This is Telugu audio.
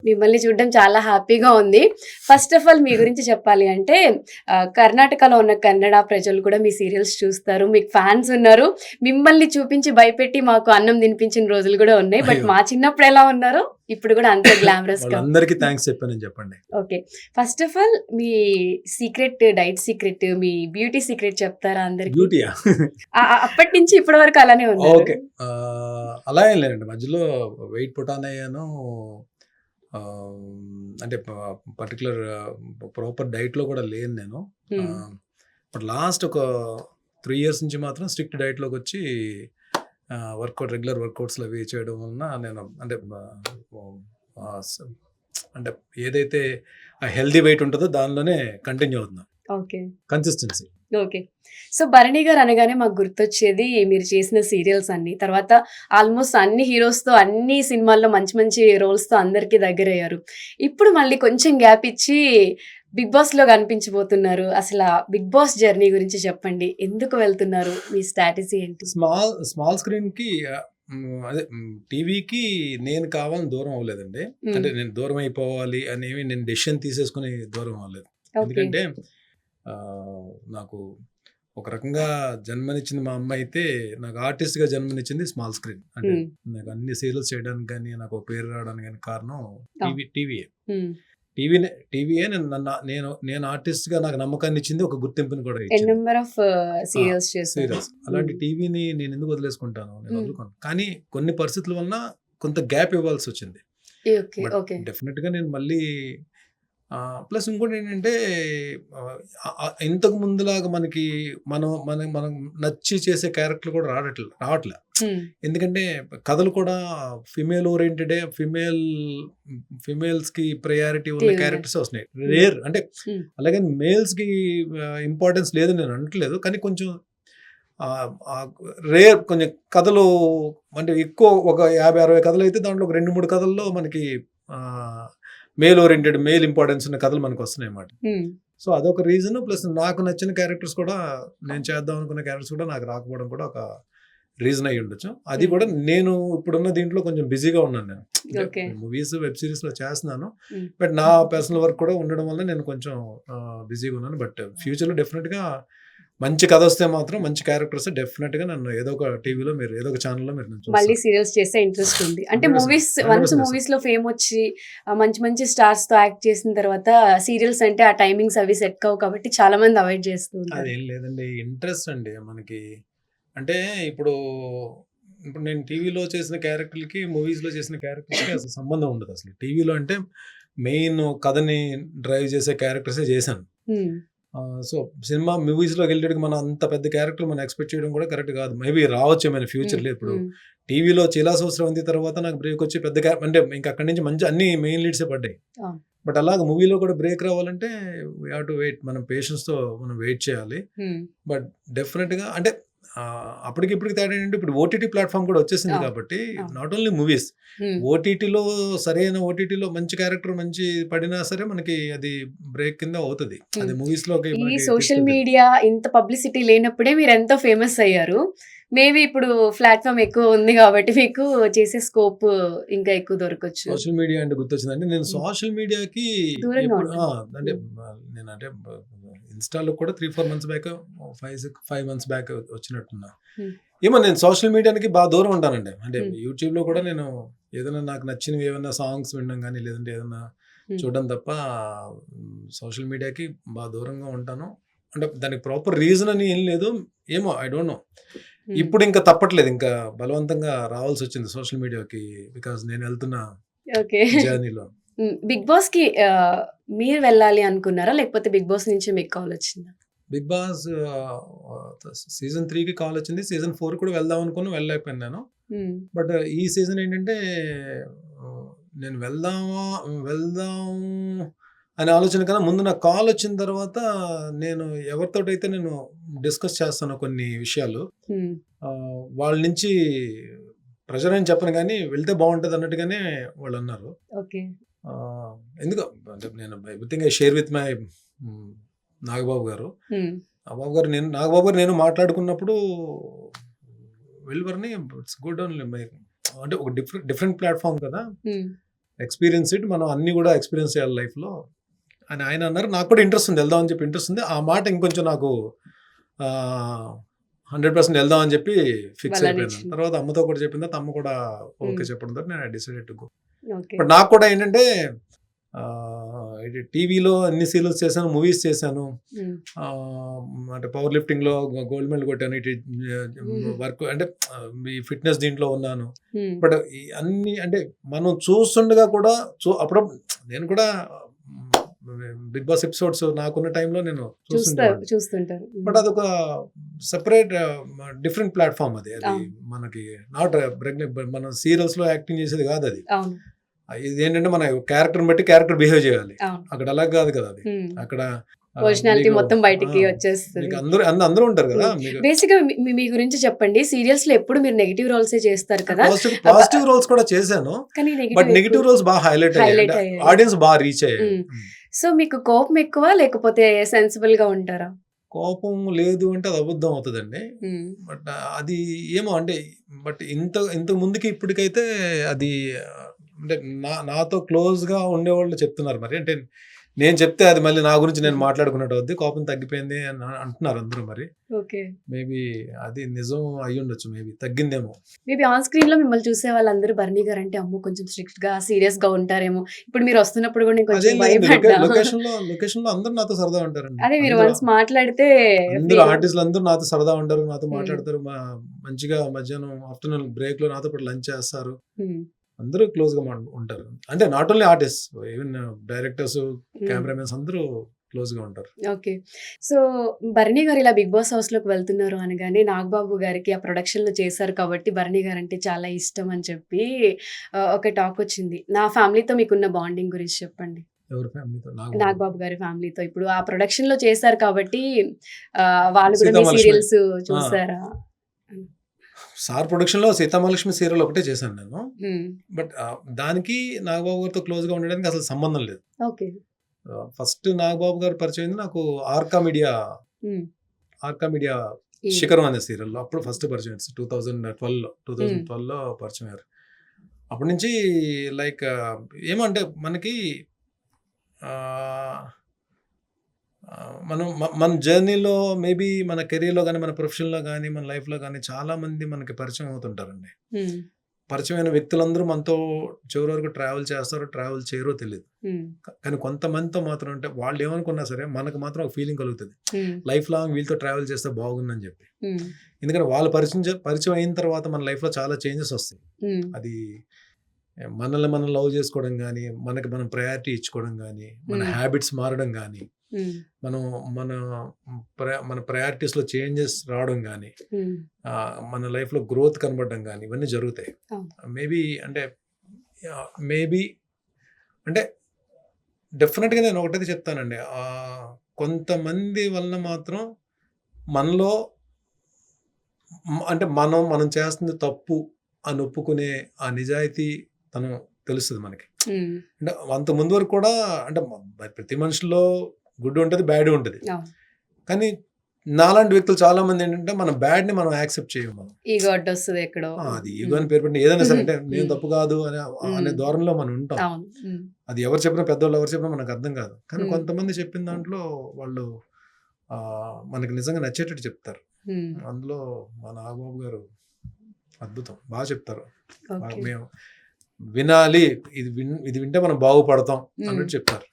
మిమ్మల్ని చూడడం చాలా హ్యాపీగా ఉంది. ఫస్ట్ ఆఫ్ ఆల్ మీ గురించి చెప్పాలి అంటే కర్ణాటకలో ఉన్న కన్నడ ప్రజలు కూడా మీ సీరియల్స్ చూస్తారు. మీకు ఫ్యాన్స్ ఉన్నారు. మిమ్మల్ని చూపించి భయపెట్టి మాకు అన్నం తినిపించిన రోజులు కూడా ఉన్నాయి. బట్ అయ్యో! మా చిన్నప్పుడు ఎలా ఉన్నారో ఇప్పుడు కూడా అంతే గ్లామరస్‌గా. వాళ్ళందరికీ థాంక్స్ చెప్పానని చెప్పండి. Okay. First of all me diet secret, me beauty secret చెప్తారా అందరికి? బ్యూటీయా? అప్పటి నుంచి ఇప్పటి వరకు అలానే ఉన్నారు. ఓకే. అలా ఏం లేదండి. మధ్యలో వెయిట్ పుట్ ఆన్ అయ్యాను. అంటే పర్టిక్యులర్ ప్రాపర్ డైట్‌లో కూడా లేను నేను. హ్మ్. బట్ లాస్ట్ ఒక 3 ఇయర్స్ నుంచి మాత్రం స్ట్రిక్ట్ డైట్‌లోకొచ్చి రెగ్యులర్ వర్కౌట్స్‌లు అవి చేయడం వలన నేను అంటే అంటే ఏదైతే ఆ హెల్తీ వెయిట్ ఉంటుందో దానిలోనే కంటిన్యూ అవుతున్నా. Okay. Consistency. Okay. So, 'Bharani' గారు అనగానే మాకు గుర్తొచ్చేది మీరు చేసిన సీరియల్స్ అన్నీ. తర్వాత ఆల్మోస్ట్ అన్ని హీరోస్‌తో అన్ని సినిమాల్లో మంచి మంచి రోల్స్‌తో అందరికీ దగ్గరయ్యారు. ఇప్పుడు మళ్ళీ కొంచెం గ్యాప్ ఇచ్చి 'బిగ్ బాస్'లో కనిపించబోతున్నారు. అసల 'బిగ్ బాస్' జర్నీ గురించి చెప్పండి. ఎందుకు వెళ్తున్నారు? మీ స్ట్రాటజీ ఏంటి? స్మాల్ స్క్రీన్‌కి అదే టీవీకి నేను కావాలని దూరం అవ్వలేదండి. అంటే నేను దూరం అయిపోవాలి అనేవి నేను డెసిషన్ తీసేసుకొని దూరం అవ్వలేదు. ఓకే. ఎందుకంటే నాకు ఒక రకంగా జన్మనిచ్చింది మా అమ్మ అయితే, నాకు ఆర్టిస్ట్‌గా జన్మనిచ్చింది స్మాల్ స్క్రీన్. అంటే హ్మ్. నాకు అన్ని సీరియల్స్ చేయడానికి గానీ, నాకు ఒక పేరు రావడానికి గానీ కారణం టీవీయే. హ్మ్. టీవీయే నేను ఆర్టిస్ట్‌గా నాకు నమ్మకాన్ని ఇచ్చింది, ఒక గుర్తింపుని కూడా ఎన్ ఇచ్చింది. నంబర్ ఆఫ్ సీరియల్స్ చేశారు. సీరియల్స్. అలాంటి హ్మ్. టీవీని నేను ఎందుకు వదిలేసుకుంటాను? నేను హ్మ్. వదులుకోను. కానీ కొన్ని పరిస్థితుల వలన కొంత గ్యాప్ ఇవ్వాల్సొచ్చింది. ఓకే. But okay. డెఫినిట్‌గా నేను మళ్ళీ ప్లస్ ఇంకోటేంటంటే ఇంతకు ముందులాగా మనకి మనం నచ్చి చేసే క్యారెక్టర్లు కూడా రావట్లే. హ్మ్. ఎందుకంటే కథలు కూడా ఫీమేల్ ఓరియెంటెడే, ఫీమేల్స్‌కి ప్రయారిటీ ఉన్న టీవీ. క్యారెక్టర్స్ వస్తున్నాయి. హ్మ్. రేర్ అంటే హ్మ్. అలాగని మేల్స్‌కి ఇంపార్టెన్స్ లేదని నేను అనట్లేదు. కానీ కొంచెం రేర్ కొంచెం కథలు అంటే ఎక్కువ ఒక 50, 60 కథలైతే దాంట్లో ఒక 2, 3 కథల్లో మనకి మేల్ ఓరియెంటెడ్, మేల్ ఇంపార్టెన్స్ ఉన్న కథలు మనకు వస్తున్నాయన్నమాట. హ్మ్. సో అదొక రీజన్. ప్లస్ నాకు నచ్చిన క్యారెక్టర్స్ కూడా, నేను చేద్దాం అనుకున్న క్యారెక్టర్స్ కూడా నాకు రాకపోవడం కూడా ఒక రీజన్ అయ్యి ఉండొచ్చు. అది కూడా నేను ఇప్పుడున్న దీంట్లో కొంచెం బిజీగా ఉన్నాను నేను. ఓకే. మూవీస్, వెబ్ సిరీస్‌లో చేస్తున్నాను. హ్మ్. బట్ నా పర్సనల్ వర్క్ కూడా ఉండడం వల్ల నేను కొంచెం బిజీగా ఉన్నాను. బట్ ఫ్యూచర్‌లో డెఫినెట్‌గా మంచి కథ వస్తే మాత్రం, మంచి క్యారెక్టర్స్ డెఫినెట్‌గా నన్ను ఏదో ఒక టీవీలో మీరు ఏదో ఒక ఛానెల్‌లో మీరు నన్ను మళ్ళీ చూస్తారు. సీరియల్స్ చేసే ఇంట్రెస్ట్ ఉంది. అంటే 100% వన్స్ 100% మూవీస్‌లో ఫేమ్ వచ్చి మంచి మంచి స్టార్స్‌తో యాక్ట్ చేసిన తర్వాత సీరియల్స్ అంటే ఆ టైమింగ్స్ అవి సెట్ కావు కాబట్టి చాలా మంది అవాయిడ్ చేస్తూ ఉంటారు. అదేం లేదండి. ఇంట్రెస్ట్ అండి మనకి. అంటే ఇప్పుడు నేను టీవీలో చేసిన క్యారెక్టర్‌లకి, మూవీస్‌లో చేసిన క్యారెక్టర్స్‌కి అసలు సంబంధం ఉండదు అసలు. టీవీలో అంటే మెయిన్ కథని డ్రైవ్ చేసే క్యారెక్టర్సే చేశాను. హ్మ్. సో మూవీస్‌లోకి వెళ్ళేటికి మనం అంత పెద్ద క్యారెక్టర్ మనం ఎక్స్‌పెక్ట్ చేయడం కూడా కరెక్ట్ కాదు. మేబీ రావచ్చేమో హ్మ్. ఫ్యూచర్‌లో. ఇప్పుడు హ్మ్. టీవీలో 'చీలా సౌస్రవంతి' తర్వాత నాకు బ్రేక్ వచ్చి పెద్ద అంటే ఇంక అక్కడి నుంచి మంచి అన్ని మెయిన్ లీడ్సే పడ్డాయి. ఆ! బట్ అలాగా మూవీలో కూడా బ్రేక్ రావాలంటే వి హావ్ టు వెయిట్. మనం పేషెన్స్‌తో మనం వెయిట్ చేయాలి. హ్మ్. బట్ డెఫినిట్‌గా అంటే అప్పటికి ఇప్పటికి తేడా ఏంటంటే ఇప్పుడు ఓటీటీ ప్లాట్‌ఫార్మ్ కూడా వచ్చేసింది ఆ! కాబట్టి ఆ! నాట్ ఓన్లీ మూవీస్, హ్మ్. ఓటీటీలో మంచి క్యారెక్టర్ మంచి పడినా సరే మనకి అది బ్రేక్ కింద అవుతది. హ్మ్. అది మూవీస్‌లోకి ఈ మనకి సోషల్ తీసుకెళ్తది. మీడియా ఇంత పబ్లిసిటీ లేనప్పుడే మీరెంతో ఫేమస్ అయ్యారు. మేబీ ఇప్పుడు ప్లాట్‌ఫార్మ్ ఎక్కువ ఉంది కాబట్టి మీకు చేసే స్కోప్ ఇంకా ఎక్కువ దొరకొచ్చు. సోషల్ మీడియా అంటే గుర్తొచ్చిందండి. నేను హ్మ్. సోషల్ మీడియాకి దూరంగా ఎప్పుడు ఉంటారు. అంటే హ్మ్. నేనంటే ఇన్‌స్టాలో కూడా 3, 4 మంత్స్ బ్యాక్, 5 మంత్స్ బ్యాక్ వచ్చినట్టున్నా. హ్మ్. ఏమో నేను సోషల్ మీడియానికి బాగా దూరం ఉంటానండి. అంటే హ్మ్. యూట్యూబ్‌లో కూడా నేను ఏదైనా నాకు నచ్చినవి ఏమన్నా సాంగ్స్ వినడం గానీ, లేదంటే ఏదన్నా హ్మ్. చూడడం తప్ప సోషల్ మీడియాకి బాగా దూరంగా ఉంటాను. అంటే దానికి ప్రాపర్ రీజన్ అని ఏం లేదు. ఏమో ఐ డోంట్ నో. హ్మ్. ఇప్పుడు ఇంకా తప్పట్లేదు. ఇంకా బలవంతంగా రావాల్సొచ్చింది సోషల్ మీడియాకి. బికాజ్ నేను వెళ్తున్న ఓకే. జర్నీలో. హ్మ్. 'బిగ్ బాస్‌కి' మీరు వెళ్ళాలి అనుకున్నారా? లేకపోతే 'బిగ్ బాస్' నుంచి మీకు కాల్ వచ్చిందా? బిగ్ బాస్ సీజన్ 3కి కాల్ వచ్చింది. సీజన్ 4 కూడా వెళ్దాం అనుకుని వెళ్ళలేకపోయాను నేను. హ్మ్. బట్ ఈ సీజన్ ఏంటంటే నేను వెళ్దాం అనే ఆలోచన కన్నా ముందు నాకు కాల్ వచ్చిన తర్వాత నేను ఎవరితోటైతే నేను డిస్కస్ చేస్తానో కొన్ని విషయాలు, హ్మ్. వాళ్ళ నుంచి ప్రెషర్ అని చెప్పను గానీ, వెళ్తే బావుంటది అన్నట్టుగానే వాళ్ళన్నారు. ఓకే. ఎందుకో అంటే నేను everything I share with my హ్మ్, నాగబాబు గారు. హ్మ్. నాగబాబు గారు నేను మాట్లాడుకున్నప్పుడు ఇట్స్ గుడ్ ఓన్లీ అంటే ఒక డిఫరెంట్ ప్లాట్‌ఫార్మ్ కదా! హ్మ్. ఎక్స్పీరియన్స్ ఇట్, మనం అన్ని కూడా ఎక్స్పీరియన్స్ చేయాలి లైఫ్లో అని ఆయన అన్నారు. నాకు కూడా ఇంట్రెస్ట్ ఉంది, వెళ్దాం అని చెప్పి ఇంట్రెస్ట్ ఉంది. ఆ మాట ఇంకొంచెం నాకు 100% వెళ్దాం అని చెప్పి ఫిక్స్ అయిపోయాను. వెళ్ళనిచ్చింది. తర్వాత అమ్మతో కూడా చెప్పిన తర్వాత అమ్మ కూడా ఓకే ఉమ్, చెప్పడంతో నేను decided to go. Okay. But నాకు కూడా ఏంటంటే టీవీలో అన్ని సీరియల్స్ చేశాను, మూవీస్ చేశాను, ఉమ్, ఆ, అంటే పవర్ లిఫ్టింగ్లో గోల్డ్ మెడల్ కొట్టాను, ఇటు వర్క్ అంటే ఈ ఫిట్నెస్ దీంట్లో ఉన్నాను. ఉమ్, బట్ ఈ అన్ని అంటే మనం చూస్తుండగా కూడా అప్పుడప్పుడు నేను కూడా బిగ్ బాస్ ఎపిసోడ్స్ నాకున్న టైంలో నేను చూస్తుంటారు. బట్ అదొక సెపరేట్ డిఫరెంట్ ప్లాట్ఫామ్ అది అవును. మనకి నాట్ మన సీరియల్స్ లో యాక్టింగ్ చేసేది కాదు అది. అవును. ఇది ఏంటంటే మన క్యారెక్టర్ బట్టి క్యారెక్టర్ బిహేవ్ చేయాలి, అవును. అక్కడ అలా కాదు కదా అది. అక్కడ పర్సనాలిటీ మొత్తం బయటికి వచ్చేస్తుంది. మీకు అందరూ ఉంటారు కదా. బేసిక్ గా మీ గురించి చెప్పండి. సీరియల్స్ లో ఎప్పుడు మీరు నెగిటివ్ రోల్స్ చేస్తారు కదా, పాజిటివ్ రోల్స్ కూడా చేశాను, కానీ బట్ నెగిటివ్ రోల్స్ బాగా హైలైట్ హైలైట్ అయ్యాయి, అయ్యాయి. ఆడియన్స్ బాగా రీచ్ అయ్యాయి. సో మీకు కోపం ఎక్కువ లేకపోతే సెన్సిబుల్ గా ఉంటారా? కోపం లేదు అంటే అది అబద్ధం అవుతుందండి. బట్ అది ఏమో అంటే బట్ ఇంత ముందుకి ఇప్పటికైతే అది అంటే నాతో క్లోజ్ గా ఉండేవాళ్ళు చెప్తున్నారు. మరి అంటే నేను చెప్తే అది మళ్ళీ నా గురించి నేను మాట్లాడుకున్నట్టు అవుద్ది, కోపం తగ్గిపోయింది అని అంటున్నారు అందరూ. మరి ఓకే, మేబీ అది నిజం అయ్యి ఉండొచ్చు, మేబీ తగ్గిందేమో. మేబీ ఆన్ స్క్రీన్ లో మిమ్మల్ని చూసే వాళ్ళందరూ భరణి గారు అంటే అమ్మో కొంచెం స్ట్రిక్ట్ గా సీరియస్ గా ఉంటారేమో, ఇప్పుడు మీరు వస్తున్నప్పుడు కూడా నేను కొంచెం భయపడ్డా. లొకేషన్ లో అందరూ నాతో సరదా ఉంటారండి. అదే మీరు వన్స్ మాట్లాడితే అందరూ ఆర్టిస్టులు అందరూ నాతో సరదా ఉంటారు, నాతో మాట్లాడతారు, మంచిగా మధ్యాహ్నం ఆఫ్టర్నూన్ బ్రేక్ లో నాతో పాటు లంచ్ చేస్తారు, అందరూ క్లోజ్ గా ఉంటారు. అంటే not only artist, even directors, cameramens అందరూ క్లోజ్ గా ఉంటారు. ఓకే. సో భరణి గారు ఇలా బిగ్ బాస్ హౌస్ లోకి వెళ్తున్నారు అనగానే నాగబాబు గారికి ఆ ప్రొడక్షన్ లో చేశారు కాబట్టి భరణి గారు అంటే చాలా ఇష్టం అని చెప్పి ఒక టాక్ వచ్చింది. నా ఫ్యామిలీతో మీకున్న బాండింగ్ గురించి చెప్పండి. ఎవరి ఫ్యామిలీతో? నాగబాబు గారి ఫ్యామిలీతో ఇప్పుడు ఆ ప్రొడక్షన్ లో చేశారు కాబట్టి వాళ్ళు కూడా మీ సీతామహాలక్ష్మి. సీరియల్స్ చూసారా? సార్ ప్రొడక్షన్ లో సీతామహాలక్ష్మి సీరియల్ ఒకటే చేశాను నేను. బట్ దానికి నాగబాబు గారితో క్లోజ్ గా ఉండడానికి అసలు సంబంధం లేదు. ఓకే. ఫస్ట్ నాగబాబు గారు పరిచయం అయింది నాకు ఆర్కా మీడియా ఈ శిఖరం అనే సీరియల్ లో. అప్పుడు ఫస్ట్ పరిచయం 2012 లో పరిచయం అయ్యారు. అప్పటి నుంచి లైక్ ఏమంటే మనకి మనం మన జర్నీలో మేబీ మన కెరీర్లో కానీ, మన ప్రొఫెషన్లో కానీ, మన లైఫ్లో కానీ చాలా మంది మనకి పరిచయం అవుతుంటారండి. పరిచయమైన వ్యక్తులందరూ మనతో చివరి వరకు ట్రావెల్ చేస్తారో ట్రావెల్ చేయరో తెలియదు, కానీ కొంతమందితో మాత్రం అంటే వాళ్ళు ఏమనుకున్నా సరే మనకు మాత్రం ఒక ఫీలింగ్ కలుగుతుంది, లైఫ్ లాంగ్ వీళ్ళతో ట్రావెల్ చేస్తే బాగుందని చెప్పి. ఎందుకంటే వాళ్ళు పరిచయం అయిన తర్వాత మన లైఫ్లో చాలా చేంజెస్ వస్తాయి. అది మనల్ని మనం లవ్ చేసుకోవడం కానీ, మనకి మనం ప్రయారిటీ ఇచ్చుకోవడం కానీ, మన హ్యాబిట్స్ మారడం కానీ, మనం మన ప్రయారిటీస్లో చేంజెస్ రావడం కానీ, మన లైఫ్లో గ్రోత్ కనబడడం కానీ, ఇవన్నీ జరుగుతాయి. మేబీ అంటే డెఫినెట్గా నేను ఒకటైతే చెప్తానండి, కొంతమంది వలన మాత్రం మనలో అంటే మనం చేస్తుంది తప్పు అని ఒప్పుకునే ఆ నిజాయితీ తను తెలుస్తుంది మనకి. అంటే అంత ముందు వరకు కూడా అంటే ప్రతి మనిషిలో గుడ్ ఉంటుంది, బ్యాడ్ ఉంటుంది, కానీ నాలాంటి వ్యక్తులు చాలా మంది ఏంటంటే మన బ్యాడ్ ని మనం యాక్సెప్ట్ చేయము. మనం ఈగో అడ్డు వస్తుంది ఎక్కడో, అది ఈగో అని పేరు పెట్టి ఏదైనా సరే అంటే నేను తప్పు కాదు అనే ధోరణిలో మనం ఉంటాం. అది ఎవరు చెప్పినా, పెద్దవాళ్ళు ఎవరు చెప్పినా మనకు అర్థం కాదు, కానీ కొంతమంది చెప్పిన దాంట్లో వాళ్ళు మనకి నిజంగా నచ్చేటట్టు చెప్తారు. అందులో మా నాగబాబు గారు అద్భుతం, బాగా చెప్తారు. మేము వినాలి, ఇది వింటే మనం బాగుపడతాం అన్నట్టు చెప్తారు.